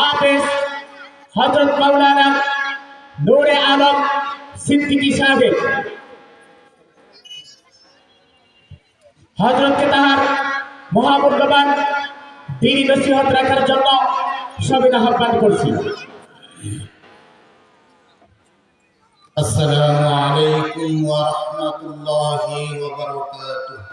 হাফেজ হযরত মাওলানা নূরে আলম সিদ্দিকী সাহেব হযরতকে তাহার মহামূল্যবান দ্বীনি নসিহত রাখার জন্য সবিনয় আহ্বান করছি। আসসালামু আলাইকুম ওয়া রাহমাতুল্লাহি ওয়া বারাকাতুহু।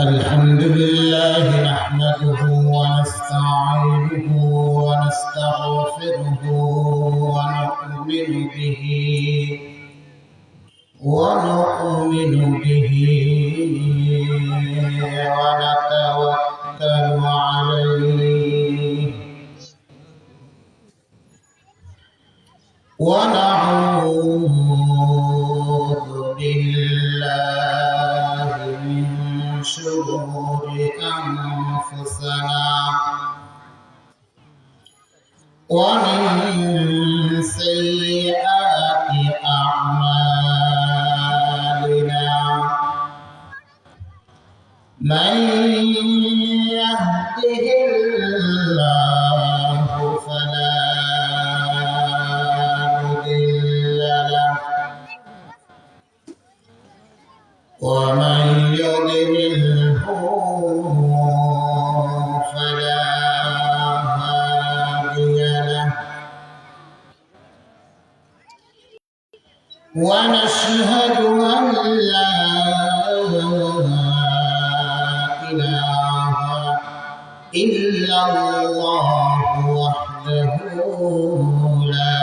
আলহামদুলিল্লাহ নাহমাদুহু ওয়া নাস্তাঈনুহু ওয়া নাস্তাগফিরুহু ওয়া ونؤمن به ونتوكل عليه ونعوذ بالله من شرور أنفسنا ومن سيئات أعمالنا من يهده الله فلا مضل له ومن يضلله فلا هادي له ونشهد أن لا إله إلا الله وحده لا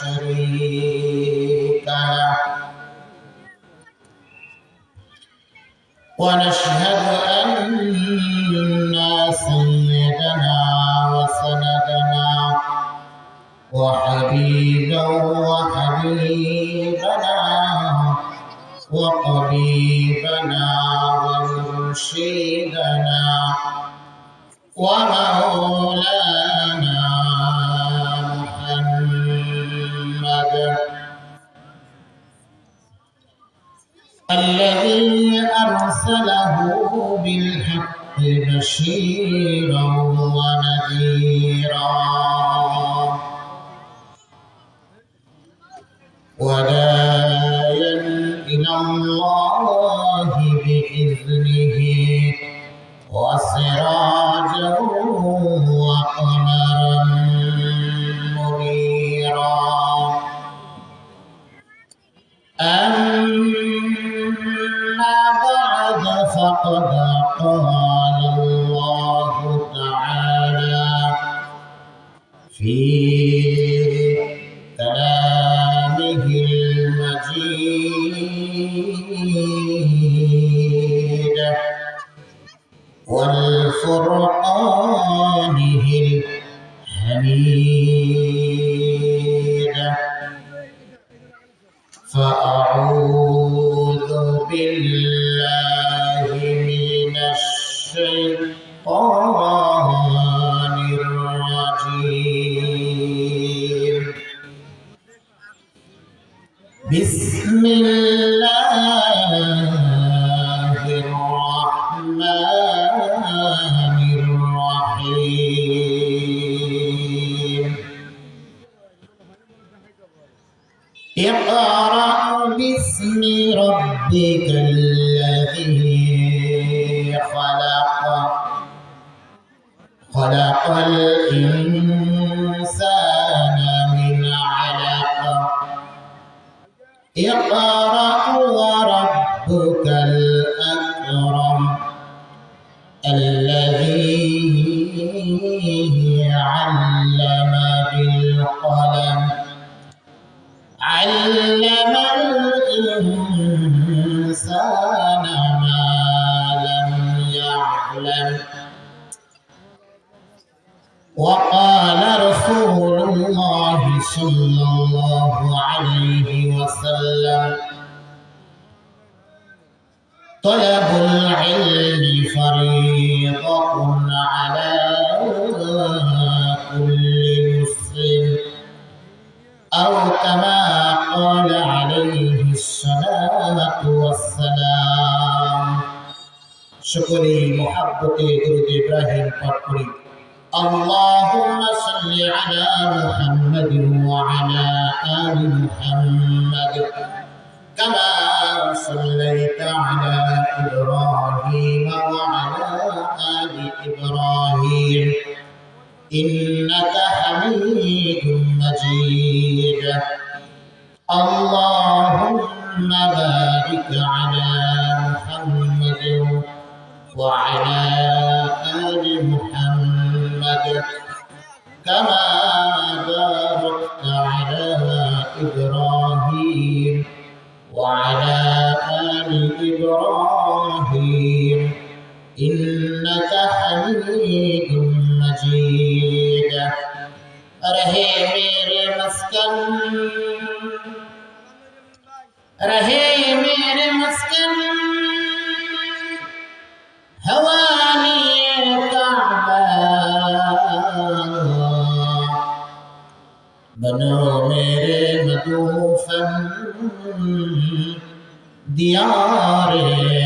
شريك له ونشهد أن سيدنا وسندنا وحبيبنا وقريبنا ومرشدنا ومولانا محمد الذي أرسله بالحق بشيرا ونذيرا وداعيا إلى الله بإذنه وسراجا وقمرا منيرا أما بعد فقد قال الله تعالى في كلامه المجيد والفرقانه الحميد فأعوذ بالله من الشيطان الرجيم بسم الله الرحمن الرحيم اقرأ باسم ربك الذي خلق خلق الإنسان من علق اقرأ وربك الأكرم الذي علم بالقلم علم الإنسان ما لم يعلم وقال رسول الله صلى الله عليه وسلم طلب العلم فريضة على كل مسلم أو كما قال عليه الصلاة والسلام شكري محبة درود إبراهيم فقري اللهم صل على محمد وعلى آل محمد كما صليت على إبراهيم وعلى آل إبراهيم إنك حميد مجيد اللهم بارك على محمد وعلى آل محمد كما باركت على إبراهيم وعلى آل إبراهيم إنك حميد مجيد رہے میرے مسکن حوالی کعبہ بنو میرے مدوفن دیار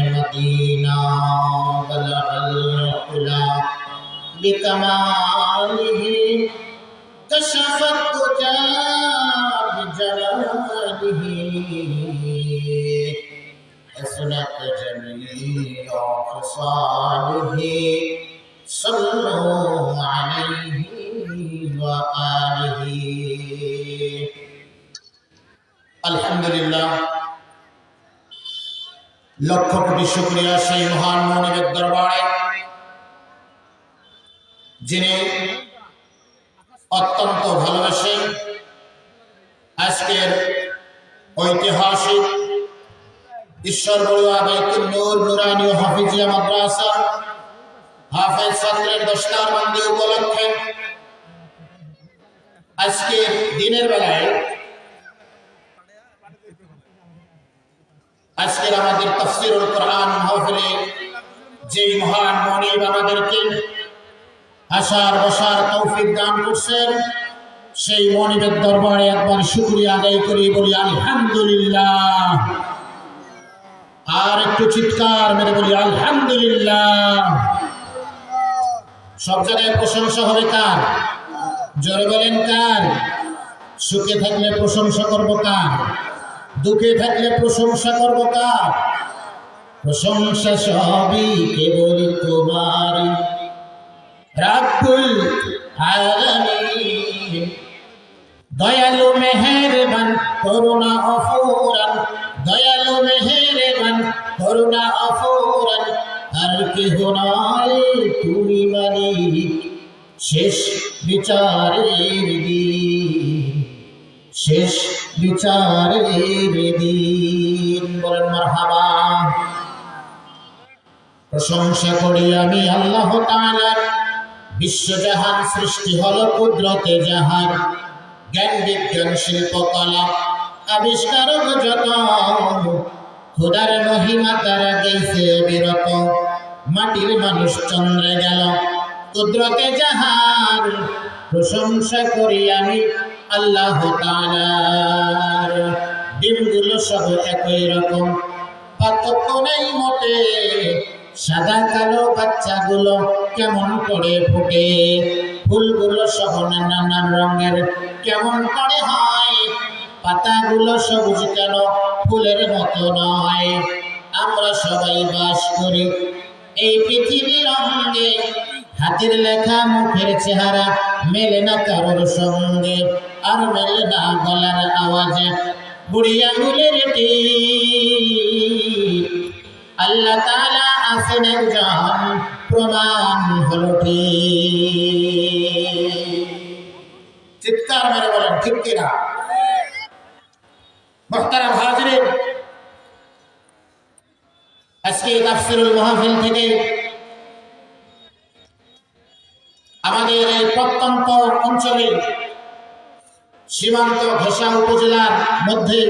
مدینہ بلغ العلا بکمالہ كشف الدجى بجلاله حسنت جميع خصاله صلوا عليه وآله الحمد لله লক্ষ কোটি শুকরিয়া সেই মহান মনিবের দরবারে যিনি অত্যন্ত ভালোবাসেন আজকের ঐতিহাসিক ঈশ্বর বড়ুয়া বাইতুল নূর নুরানি ও হাফিজিয়া মাদ্রাসা হাফেজ ছাত্রের দশনারবন্দি উপলক্ষে আজকের দিনের বেলায় আজকের আমাদের তাফসীরুল কোরআন মাহফিলে যেই মহান মনিব আমাদেরকে আসার বসার তৌফিক দান করছেন সেই মনিবের দরবারে একবার শুকরিয়া আদায় করি বলি আলহামদুলিল্লাহ আর একটু চিৎকার মেরে বলি আলহামদুলিল্লাহ সব জায়গায় প্রশংসা হবে কার জোরে বলেন কার সুখে থাকলে প্রশংসা করব কার দুঃখে থাকলে প্রশংসা করব কার প্রশংসা সবই কেবল তোমারই রাব্বুল আলামিন দয়ালু মেহেরবান করুণা অফুরান দয়ালু মেহেরবান করুণা অফুরান আর কেহ নাই তুমি মালিক শেষ বিচারের দিন শেষ বিচারের দিন বলেন মারহাবা প্রশংসা করি আমি আল্লাহ তাআলার বিশ্বজাহান সৃষ্টি হলো কুদরতে জাহান জ্ঞান বিজ্ঞান শিল্পকলা আবিষ্কার যত খোদার মহিমা তারা গেছে বিরত মাটির মানুষ চন্দ্রে গেল কুদরতে জাহান প্রশংসা করি আমি আল্লাহ তাআলার ডিমগুলো সব একই রকম পার্থক্য নেই মোটে সাদা কালো বাচ্চাগুলো কেমন করে ফোটে ফুলগুলো সব নানান রঙের কেমন করে হয় পাতাগুলো সবুজ কেন ফুলের মতো নয় আমরা সবাই বাস করি এই পৃথিবীর অঙ্গে হাতের লেখা মুখের চেহারা মেলে না কারোর সঙ্গে আর মেলে না গলার আওয়াজে বুড়ি আঙুলের টিপ আল্লাহ তাআলা আছেন একজন প্রমাণ হলো ঠিক চিৎকার মেরে বলেন ঠিক কিনা মুহতারাম হাজিরিন আজকে তাফসীরুল মাহফিল থেকে আমাদের এই প্রত্যন্ত অঞ্চলে সীমান্ত ঘোষা উপজেলার মধ্যে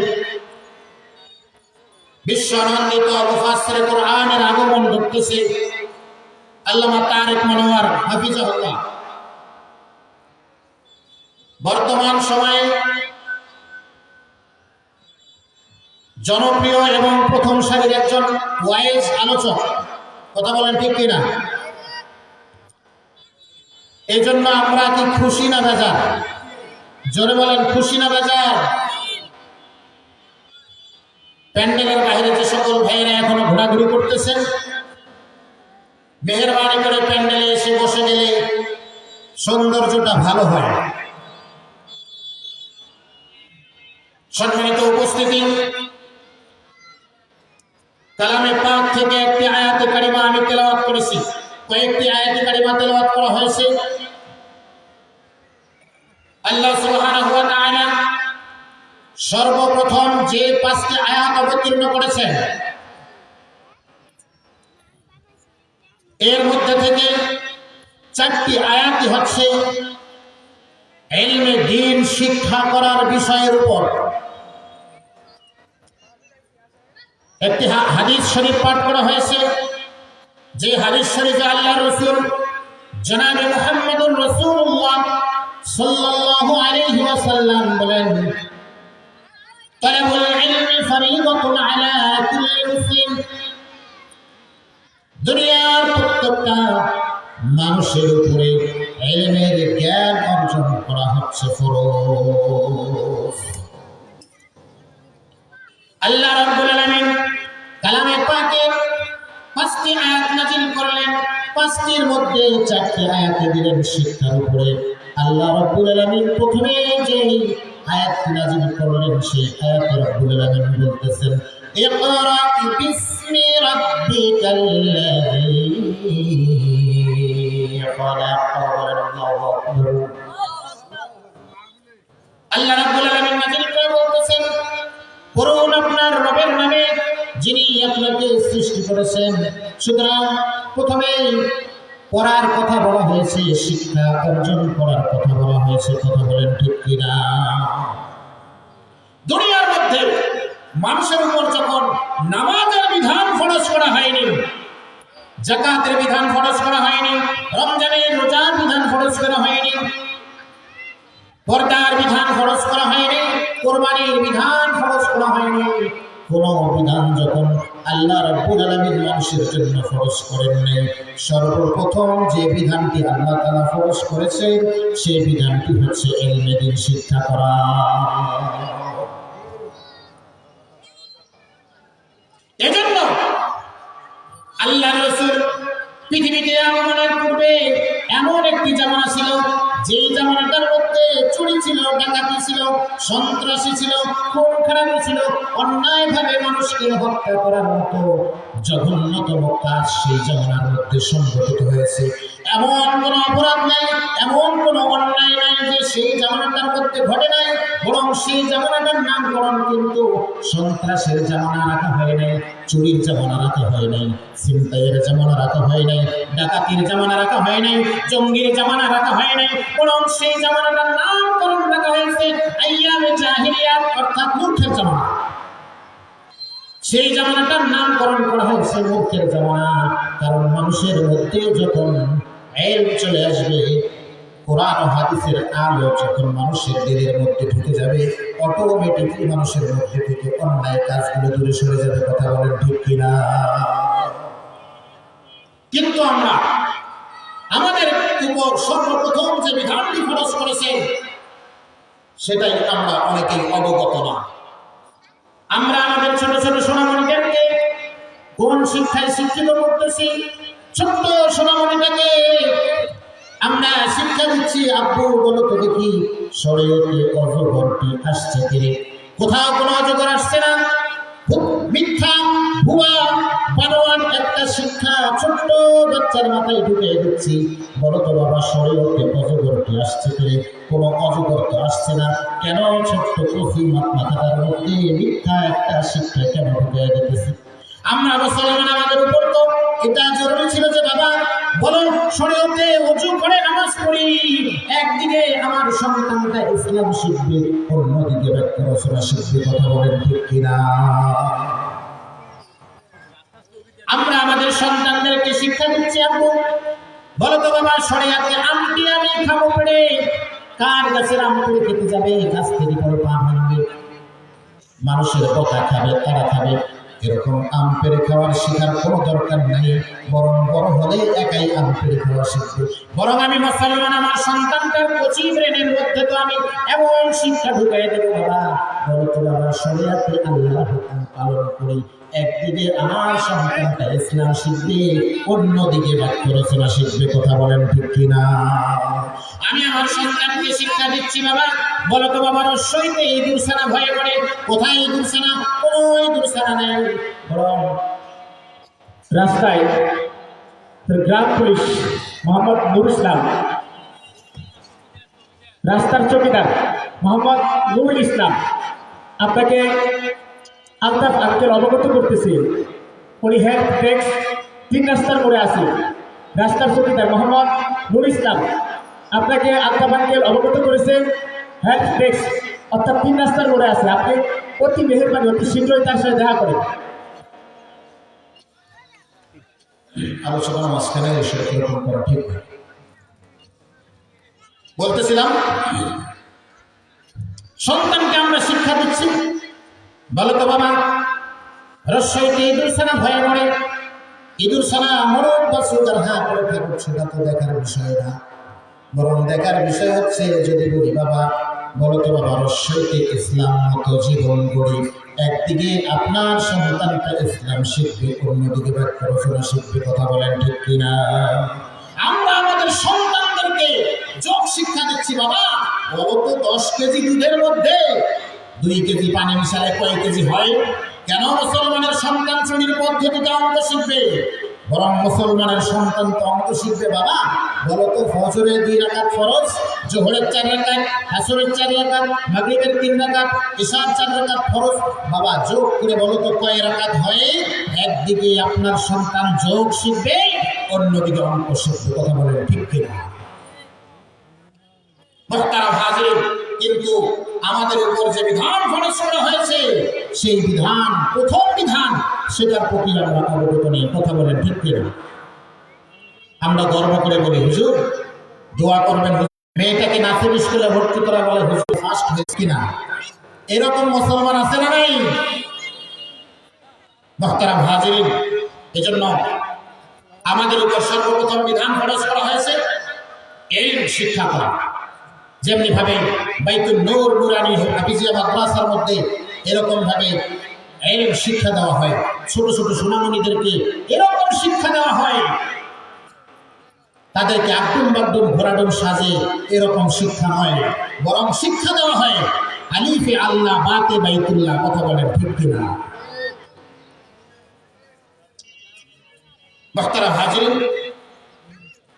বিশ্বনন্দিত মুফাসসির কোরআনের আগমন ঘটতেছে আল্লামা তারেক মনোয়ার হাফিজাহুল্লাহ বর্তমান সময়ে জনপ্রিয় এবং প্রথম সারির একজন ওয়াইজ আলোচক। কথা বলেন ঠিক কিনা? এই জন্য আমরা কি খুশি না বেজার? জোরে বলেন, খুশি না বেজার? প্যান্ডেলের বাইরে যে সকল ভাইয়েরা এখনো ঘোরাঘুরি করতেছেন, মেহেরবানি করে প্যান্ডেলে এসে বসে গেলে সৌন্দর্যটা ভালো হয়। সম্মানিত উপস্থিতি, কালামে পাক থেকে একটি আয়াতে কারিমা আমি তেলাওয়াত করেছি। কয়েকটি আয়াতে কারিমা তেলাওয়াত করা হয়েছে। আল্লাহ সুবহানাহু ওয়া তাআলা সর্বপ্রথম যে 5টি আয়াত অবতীর্ণ করেছেন, এর মধ্যে থেকে 4টি আয়াতই হচ্ছে ইলমে দ্বীন শিক্ষা করার বিষয়ের উপর। একটি হাদিস শরীফ পাঠ করা হয়েছে, যে হাদিস শরীফে আল্লাহর রাসূল জনাবে মুহাম্মদুর রাসূলুল্লাহ সাল্লাল্লাহু আলাইহি ওয়াসাল্লাম বলেন, তালাবুল ইলমি ফরিদাতুন আলা কুল্লি মুসলিম। দুনিয়ার প্রত্যেকটা মানুষের উপরে ইলমের জ্ঞান অর্জন করা হচ্ছে ফরজ। আল্লাহ রাব্বুল আলামিন কালামে পাকে 5টি আয়াত নাযিল করলেন। 5টির মধ্যে 4টি আয়াতে দিলেন শিক্ষার উপরে। আল্লাহ রাব্বুল আলামিন প্রথমে যে আয়াত নাযিল করলেন, সেই আয়াতে রাব্বুল আলামিন বলতেছেন, ইকরা বিসমি রাব্বিকাল্লাযী খলাক। আল্লাহ রাব্বুল আলামিন নাযিল করে বলতেছেন, পড়ুন আপনার রবের নামে, যিনি আপনাকে সৃষ্টি করেছেন। সুতরাং প্রথমে পড়ার কথা বলা হয়েছে, শিক্ষা অর্জন করার কথা বলা হয়েছে। কথা বলেন ঠিক কিনা? দুনিয়ার মধ্যে মানুষের উপর যখন নামাজের বিধান ফরজ করা হয়নি, যাকাতের বিধান ফরজ করা হয়নি, রমজানের রোজার বিধান ফরজ করা হয়নি, পর্দার বিধান ফরজ করা হয়নি, কুরবানির বিধান ফরজ করা হয়নি, কোন বিধান যখন আল্লাহ রাব্বুল আলামিন মানুষের জন্য ফরজ করেন নাই, সর্বপ্রথম যে বিধানটি আল্লাহ তাআলা ফরজ করেছেন, সেই বিধানটি হচ্ছে ইলমে দ্বীন শিক্ষা করা। এজন্য আল্লাহর রাসূল পৃথিবীতে আগমনের পূর্বে এমন একটি জামানা ছিল, যেই জামানাটার মধ্যে চুরি ছিল, ডাকাতি ছিল, সন্ত্রাসী ছিল, খুন খারাপি ছিল, অন্যায়ভাবে মানুষকে হত্যা করার মতো জঘন্যতম কাজ সেই জামানার মধ্যে সংঘটিত হয়েছে। এমন কোনো অপরাধ নাই, এমন কোনো অন্যায় নাই যে সেই জামানাটার মধ্যে ঘটে নাই, বরং সেই জামানাটার নামকরণ কিন্তু সন্ত্রাসের জামানা রাখা হয় নাই, চুরির জামানা রাখা হয় নাই, ছিনতাইয়ের জামানা রাখা হয় নাই, ডাকাতির জামানা রাখা হয় নাই, জঙ্গির জামানা রাখা হয় নাই, বরং সেই জামানাটার নামকরণ রাখা হয়েছে আইয়ামে জাহিলিয়াত, অর্থাৎ মূর্খের জামানা। সেই জামানাটার নামকরণ করা হয়েছে মূর্খের জামানা। কারণ মানুষের মধ্যে যখন ইলম চলে আসবে, কোরআন ও হাদিসের আলো যখন মানুষের দিলের মধ্যে ঢুকে যাবে, অটোমেটিকলি মানুষের মধ্যে থেকে অন্যায় কাজগুলো দূরে সরে যাবে। কথা বলেন ঠিক কিনা? কিন্তু আমরা আমাদের উপর সর্বপ্রথম যে বিধানটি ফরজ করেছেন, সেটাই আমরা অনেকেই অবগত না। আমরা আমাদের ছোট ছোট সোনামণিদেরকে কোন শিক্ষায় শিক্ষিত করতেছি? ছোট্ট সোনামণিটাকে আমরা শিক্ষা দিচ্ছি, আব্বু বলো তো দেখি শরীয়তে অজগরটি আসছে কিরে? কোথাও কোনো অজগর আসছে না। মিথ্যা, ভুয়া, বানোয়াট একটা শিক্ষা ছোট্ট বাচ্চার মাথায় ঢুকে দিচ্ছি। বলো তো বাবা, শরীয়তে অজগরটি আসছে কিরে? কোনো অজগর তো আসছে না। কেন ছোট্ট কফি মাথাটার মধ্যে মিথ্যা একটা শিক্ষা কেন ঢুকে দিতেছি? আমরা মুসলমান, আমাদের উপর তো এটা জরুরি ছিল যে বাবা বলো শরীয়তে ওযু করে নামাজ পড়ি। একদিকে আমার সন্তানটা ইসলাম শিখবে, অন্যদিকে ব্যাখ্যা রচনা শিখবে। কথা বলেন ঠিক কিনা? আমরা আমাদের সন্তানদেরকে শিক্ষা দিচ্ছি, আব্বু বলো তো বাবা শরীয়তের আমটি আমি খাবো পেড়ে, কার গাছের আম পেড়ে খেতে যাবে? গাছ থেকে পরে পা ভাঙবে। মানুষের বকা খাবে, তারা খাবে, এরকম আম পেড়ে খাওয়ার শেখার কোনো দরকার নাই। বরং বড় হলে একাই আম পেড়ে খাওয়া শিখবে। বরং আমি মুসলমান, আমার সন্তানটার কচি ব্রেনের মধ্যে তো আমি এমন শিক্ষা ঢুকাই দেবো, বাবা বলো তো বাবা, শরিয়াতে আল্লাহর হুকুম পালন করি। একদিকে আমার সন্তানটা ইসলাম শিখবে, অন্যদিকে বাক্য রচনা শিখবে। কথা বলেন ঠিক কিনা? আমি আমার সন্তানকে শিক্ষা দিচ্ছি, বাবা বলো তো বাবা, রসইতে ইঁদুর ছানা ভয়ে করে। কোথায় ইঁদুর ছানা? কোনো ইঁদুর ছানা নেই। বরং রাস্তায় গ্রাম পুলিশ মোহাম্মদ নুর ইসলাম, রাস্তার চৌকিদার মোহাম্মদ নুরুল ইসলাম আপনাকে আলতাফ আঙ্কেল অবগত করতেছি। উনি হেড ডেস্ক 3 রাস্তার মোড়ে আছে। রাস্তার চৌকিদার মোহাম্মদ নুর ইসলাম আপনাকে আলতাফ আঙ্কেল অবগত করেছেন, হেড ডেস্ক অর্থাৎ 3 রাস্তার মোড়ে আছে। আপনি অতি মেহেরবানি, অতি শীঘ্রই তার সাথে দেখা করেন। আলোচনার মাঝখানে এসে এরকম করা ঠিক না। বলতেছিলাম, সন্তানকে আমরা শিক্ষা দিচ্ছি, বলো তো বাবা, রসইতে ইঁদুর ছানা ভয়ে মরে। ইঁদুর ছানা মরক বা সুগার হা করে থাকুক, সেটা তো দেখার বিষয় না। বরং দেখার বিষয় হচ্ছে, যদি বলি বাবা বলো তো বাবা, রসইতে ইসলাম মতো জীবন গড়ি। একদিকে আপনার সন্তানটা ইসলাম শিখবে, অন্যদিকে বাক্য রচনা শিখবে। কথা বলেন ঠিক কিনা? আমরা আমাদের সন্তানদেরকে যোগ শিক্ষা দিচ্ছি, বাবা বলো তো 10 কেজি দুধের মধ্যে 2 কেজি পানি মিশালে কয় কেজি হয়? কেন মুসলমানের সন্তান শ্রেণীর পদ্ধতিতে অঙ্ক শিখবে? বরং মুসলমানের সন্তান তো অঙ্ক শিখবে, বাবা বলো তো ফজরের 2 রাকাত ফরজ, জোহরের 4 রাকাত, আসরের 4 রাকাত, মাগরিবের 3 রাকাত, ইশার 4 রাকাত ফরজ। বাবা যোগ করে বলো তো কয় রাকাত হয়? একদিকে আপনার সন্তান যোগ শিখবে, অন্যদিকে অঙ্ক শিখবে। কথা বলেন ঠিক কিনা? মুহতারাম হাজির, কিন্তু আমাদের উপর যে বিধান ফরজ করা হয়েছে, সেই বিধান, প্রথম বিধান, সেটার প্রতি আমরা অবগত নেই। কথা বলেন ঠিক কিনা? আমরা গর্ব করে বলি, হুজুর দোয়া করবেন, মেয়েটাকে নাসিব স্কুলে ভর্তি করা, বলে হুজুর ফার্স্ট হয়েছে কিনা। এরকম মুসলমান আছে না নাই? মুহতারাম হাজির, এজন্য আমাদের উপর সর্বপ্রথম বিধান ফরজ করা হয়েছে ইলম শিক্ষা করা। যেমনি ভাবে বাইতুল নূর নুরানি হাফিজিয়া মাদ্রাসার মধ্যে এরকম ভাবে ইলম শিক্ষা দেওয়া হয়, ছোট ছোট সোনামণিদেরকে এরকম শিক্ষা দেওয়া হয়, তাদেরকে আকুম বাকডুম ঘোরাডুম সাজে এরকম শিক্ষা নয়, বরং শিক্ষা দেওয়া হয় আলিফে আল্লাহ বাতে বাইতুল্লাহ। কথা বলেন ঠিক কিনা? মুহতারাম হাজিরিন,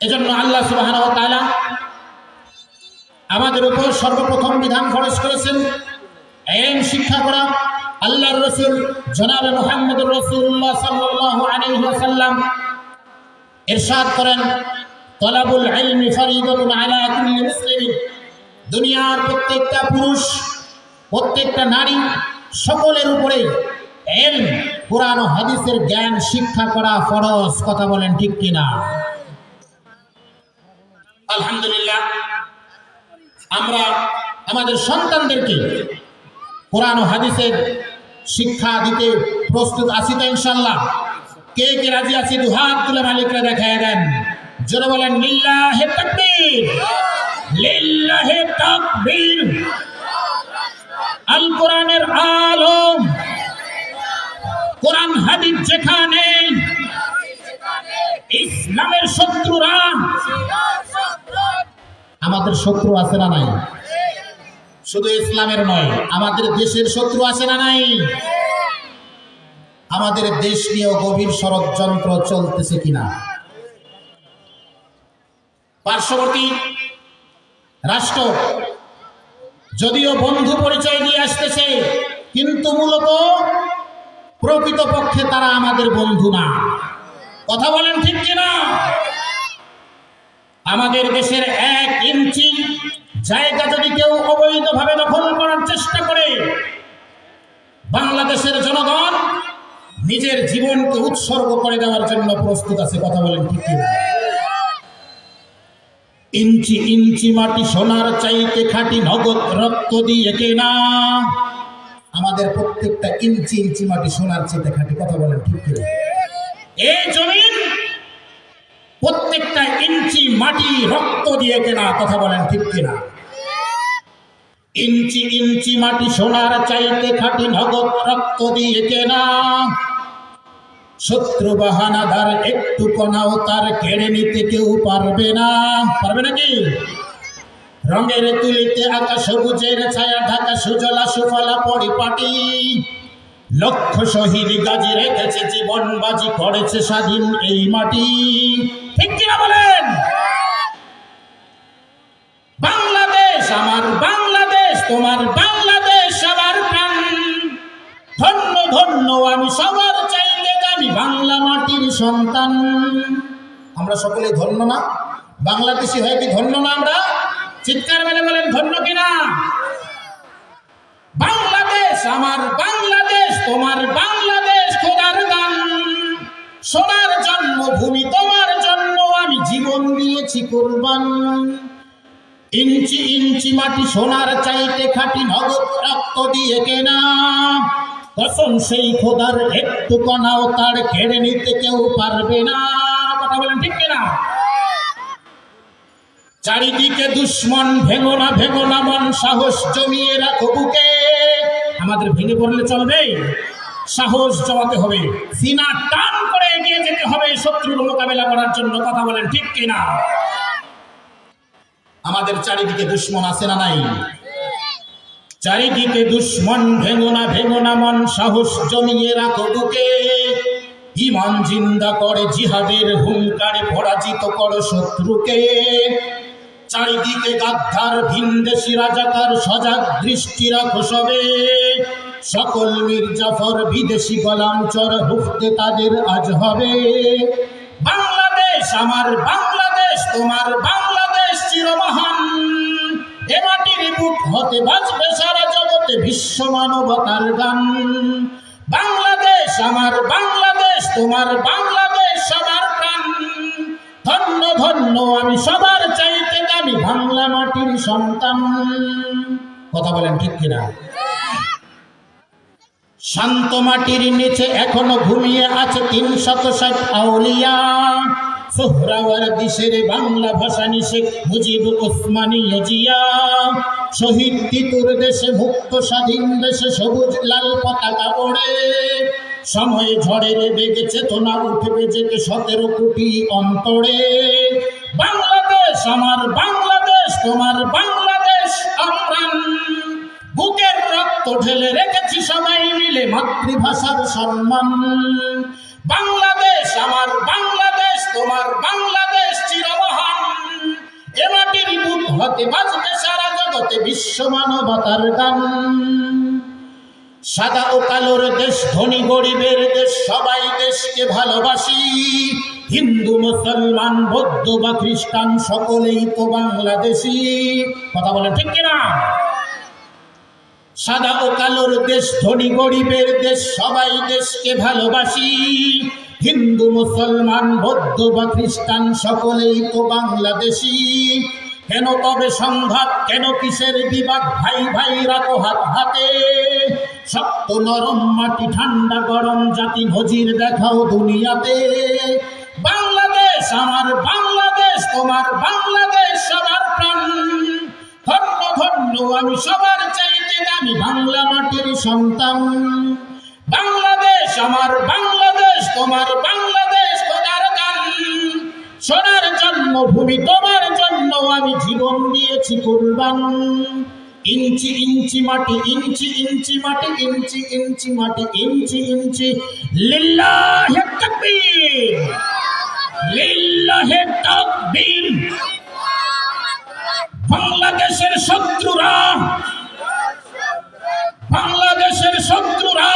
এজন্য আল্লাহ সুবহানাহু ওয়া তাআলা আমাদের উপর সর্বপ্রথম বিধান ফরজ করেছেন ইলম শিক্ষা করা। আল্লাহর রাসূল জনাবে মুহাম্মদুর রাসূলুল্লাহ সাল্লাল্লাহু আলাইহি ওয়াসাল্লাম ইরশাদ করেন, তলাবুল ইলমি ফরিদাতুন আলা কুল্লি মুসলিমিন। দুনিয়ার প্রত্যেকটা পুরুষ, প্রত্যেকটা নারী, সকলের উপরে ইলম, কুরআন ও হাদিসের জ্ঞান শিক্ষা করা ফরজ। কথা বলেন ঠিক কিনা? আলহামদুলিল্লাহ, আমরা আমাদের সন্তানদেরকে কোরআন ও হাদিসের শিক্ষা দিতে প্রস্তুত আছি তো ইনশাআল্লাহ? কে কে রাজি আছি? দুহাত তুলে মালিকরা দেখায় দেন, জোরে বলেন লিল্লাহি তাকবীর, লিল্লাহি তাকবীর। আল কোরআনের আলম, কোরআন হাদিস যেখানে, ইসলামের শত্রুরা। আমাদের শত্রু আছে না নাই? শুধু ইসলামের নয়, আমাদের দেশের শত্রু আছে না নাই? আমাদের দেশ নিয়েও গভীর ষড়যন্ত্র চলতেছে কিনা? পার্শ্ববর্তী রাষ্ট্র যদিও বন্ধু পরিচয় দিয়ে আসতেছে, কিন্তু মূলত প্রকৃতপক্ষে তারা আমাদের বন্ধু না। কথা বলেন ঠিক কিনা? আমাদের দেশের 1 ইঞ্চি জায়গা যদি কেউ অবৈধভাবে দখল করার চেষ্টা করে, বাংলাদেশের জনগণ নিজের জীবনকে উৎসর্গ করে দেওয়ার জন্য প্রস্তুত আছে। কথা বলেন ঠিক কিনা? ইঞ্চি ইঞ্চি মাটি সোনার চাইতে খাঁটি, নগদ রক্ত দিয়ে কেনা। আমাদের প্রত্যেকটা ইঞ্চি ইঞ্চি মাটি সোনার চেয়ে খাঁটি, কথা বলেন ঠিক কিনা? এই জমিন প্রত্যেকটা ইঞ্চি মাটি রক্ত দিয়ে কেনা, কথা বলেন ঠিক কিনা? ইঞ্চি ইঞ্চি মাটি সোনার চাইতে খাঁটি, নগদ রক্ত দিয়ে কেনা। শত্রু বাহানাদার একটু কণাও তার কেড়ে নিতে কেউ পারবে না। পারবে নাকি? রঙের তুলিতে আঁকা সবুজের ছায়া ঢাকা সুজলা সুফলা পরিপাটি। লক্ষ শহীদ গাজী রেখেছে জীবন বাজি, করেছে স্বাধীন এই মাটি। ঠিক কিনা বলেন? বাংলাদেশ আমার বাংলাদেশ, তোমার বাংলাদেশ সবার প্রাণ। ধন্য ধন্য আমি সবার চাইতে দামি বাংলা মাটির সন্তান। আমরা সকলেই ধন্য না? বাংলাদেশি হয়ে কি ধন্য না আমরা? চিৎকার মেরে বলেন ধন্য কিনা? বাংলাদেশ আমার বাংলাদেশ, তোমার বাংলাদেশ খোদার দান। সোনার জন্মভূমি, তোমার জন্য আমি জীবন দিয়েছি কুরবান। ইঞ্চি ইঞ্চি মাটি সোনার চাইতে খাঁটি, নগদ রক্ত দিয়ে কেনা। কসম সেই খোদার একটু কণাও তার কেড়ে নিতে কেউ পারবে না। কথা বলেন ঠিক কিনা? চারিদিকে দুশ্মন, ভেঙো না মন, সাহস জমিয়ে রাখো বুকে। আমাদের ভেঙে পড়লে চলবে? সাহস জমাতে হবে, সিনা টান করে এগিয়ে যেতে হবে শত্রুর মোকাবেলা করার জন্য। কথা বলেন ঠিক কিনা? আমাদের চারিদিকে দুশ্মন আছে না নাই? চারিদিকে দুশ্মন, ভেঙো না মন, সাহস জমিয়ে রাখো বুকে। ইমান জিন্দা করে জিহাদের হুঙ্কারে পরাজিত করো শত্রুকে। চারিদিকে গাদ্দার ভিনদেশি রাজাকার, সজাগ দৃষ্টি রাখো সবে। সকল মির্জাফর বিদেশি গোলাম চর, হুফতে তাদের আজ হবে। বাংলাদেশ আমার বাংলাদেশ, তোমার বাংলাদেশ চিরমহান। এ মাটির বুক হতে বাঁচবে সারা জগতে বিশ্ব মানবতার গান। বাংলাদেশ আমার বাংলাদেশ, তোমার বাংলাদেশ সবার প্রাণ। ধন্য ধন্য আমি সবার চাইতে দামি বাংলা মাটির সন্তান। কথা বলেন ঠিক কিনা? শান্ত মাটির নিচে এখনো ঘুমিয়ে আছে ৩৬০ আউলিয়া। সোহরাওয়ার্দী শেরে বাংলা ভাষানী শেখ মুজিব ওসমানী জিয়া। শহীদ তিতুর দেশে, মুক্ত স্বাধীন দেশে সবুজ লাল পতাকা ওড়ে। সময় ঝড়ের বেগে চেতনা উঠবে জেগে ১৭ কোটি অন্তরে। বাংলাদেশ আমার বাংলাদেশ, তোমার বাংলাদেশ অমরান। বুকের রক্ত ঢেলে রেখেছি সবাই মিলে মাতৃভাষার সম্মান। বাংলাদেশ আমার বাংলাদেশ, তোমার বাংলাদেশ চিরমহান। এ মাটির বুক হতে বাজবে সারা জগতে বিশ্ব মানবতার গান। সাদা ও কালোর দেশ, ধনী গরিবের দেশ, সবাই দেশকে ভালোবাসি। হিন্দু মুসলমান বৌদ্ধ বা খ্রিস্টান সকলেই তো বাংলাদেশি। কথা বলেন ঠিক কিনা? সাদা ও কালোর দেশ, ধনী গরিবের দেশ, সবাই দেশকে ভালোবাসি। হিন্দু মুসলমান বৌদ্ধ বা খ্রিস্টান সকলেই তো বাংলাদেশি। কেন তবে সংঘাত, কেন কিসের বিবাদ? ভাই ভাই রাখো হাত হাতে। শক্ত নরম মাটি, ঠান্ডা গরম জাতি, নজির দেখাও দুনিয়াতে। বাংলাদেশ আমার বাংলাদেশ, তোমার বাংলাদেশ সবার প্রাণ। ধন্য ধন্য আমি সবার চাইতে দামি বাংলা মাটির সন্তান। বাংলাদেশ আমার বাংলাদেশ, তোমার বাংলাদেশ খোদার দান। সোনার জন্মভূমি, তোমার জন্য আমি জীবন দিয়েছি কুরবান। ইঞ্চি ইঞ্চি মাটি, ইঞ্চি ইঞ্চি মাটি, ইঞ্চি ইঞ্চি মাটি, ইঞ্চি ইঞ্চি। লিল্লাহে তাকবীর, লিল্লাহে তাকবীর। বাংলাদেশের শত্রুরা, বাংলাদেশের শত্রুরা।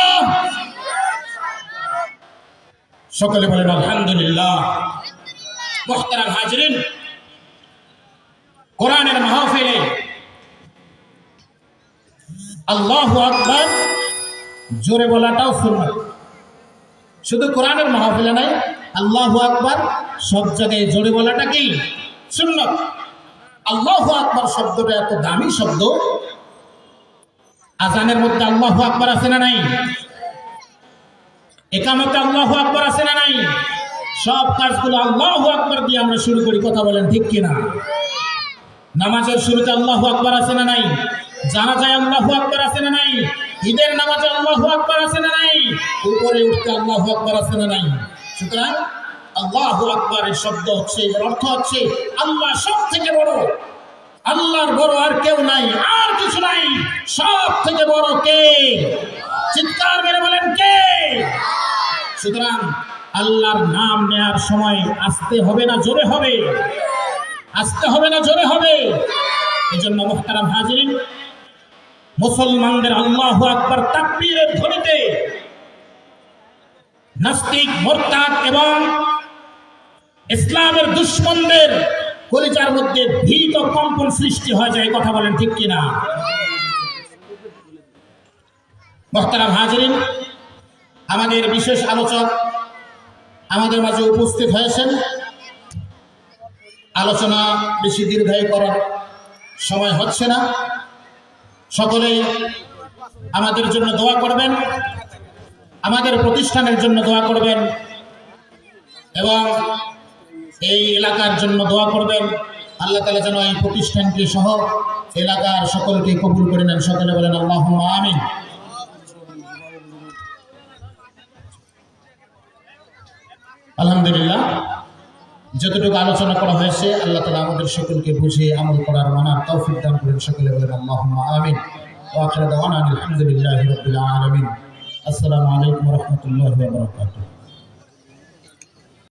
সকলে বলেন আলহামদুলিল্লাহ। মুহতারাম হাজরিন, কোরআনের মাহফিলে আল্লাহু আকবার জোরে বলাটাও সুন্নাত। শুধু কোরআনের মাহফিলে নাই, আল্লাহু আকবার সব জায়গায় জোরে বলাটা কি সুন্নাত। আল্লাহু আকবার শব্দটা এত দামি শব্দ, আজানের মধ্যে আল্লাহু আকবার আছে না নাই? একামতে আল্লাহু আকবার আছে না নাই? সব কাজগুলো আল্লাহু আকবার দিয়ে আমরা শুরু করি, কথা বলেন ঠিক কিনা? নামাজের শুরুতে আল্লাহু আকবার আছে না নাই? জানাজায় আল্লাহু আকবার আছে না নাই? ঈদের নামাজে আল্লাহু আকবার আছে না নাই? উপরে উঠতে আল্লাহু আকবার আছে না নাই? সুতরাং আল্লাহু আকবারের শব্দ হচ্ছে, এর অর্থ হচ্ছে আল্লাহ সব থেকে বড়, আল্লাহর বড় আর কেউ নাই, আর কিছু নাই, সব থেকে বড় কে? চিৎকার মেরে বলেন কে? সুতরাং আল্লাহর নাম নেওয়ার সময় আসতে হবে না জোরে হবে? আসতে হবে না জোরে হবে? এই জন্য মুহতারাম হাজিরিন, মুসলমানদের আল্লাহু আকবার তাকবীরের ধ্বনিতে নাস্তিক, মুরতাদ এবং ইসলামের দুশমনদের কলিজার মধ্যে ভীত কম্পন সৃষ্টি হয়ে যায়, কথা বলেন ঠিক কিনা? মুহতারাম হাজিরিন, আমাদের বিশেষ আলোচক আমাদের মাঝে উপস্থিত হয়েছেন। আলোচনা বেশি দীর্ঘায়ী করার সময় হচ্ছে না। সকলেই আমাদের জন্য দোয়া করবেন, আমাদের প্রতিষ্ঠানের জন্য দোয়া করবেন এবং এই এলাকার জন্য দোয়া করবেন। আল্লাহ তাআলা যেন এই প্রতিষ্ঠানকে সহ এলাকার সকলকে কবুল করে নেন। সকলে বলেন আল্লাহুম্মা আমিন। আলহামদুলিল্লাহ, যতটুকু আলোচনা করা হয়েছে আল্লাহ তাআলা আমাদের সকলকে বুঝে আমল করার মানার তৌফিক দান করেন। সকলে বলেন আল্লাহুম্মা আমিন। ওয়া আখিরু দাওয়ানা আলহামদুলিল্লাহি রাব্বিল আলামিন। আসসালামু আলাইকুম ওয়া রাহমাতুল্লাহি ওয়া বারাকাতুহু।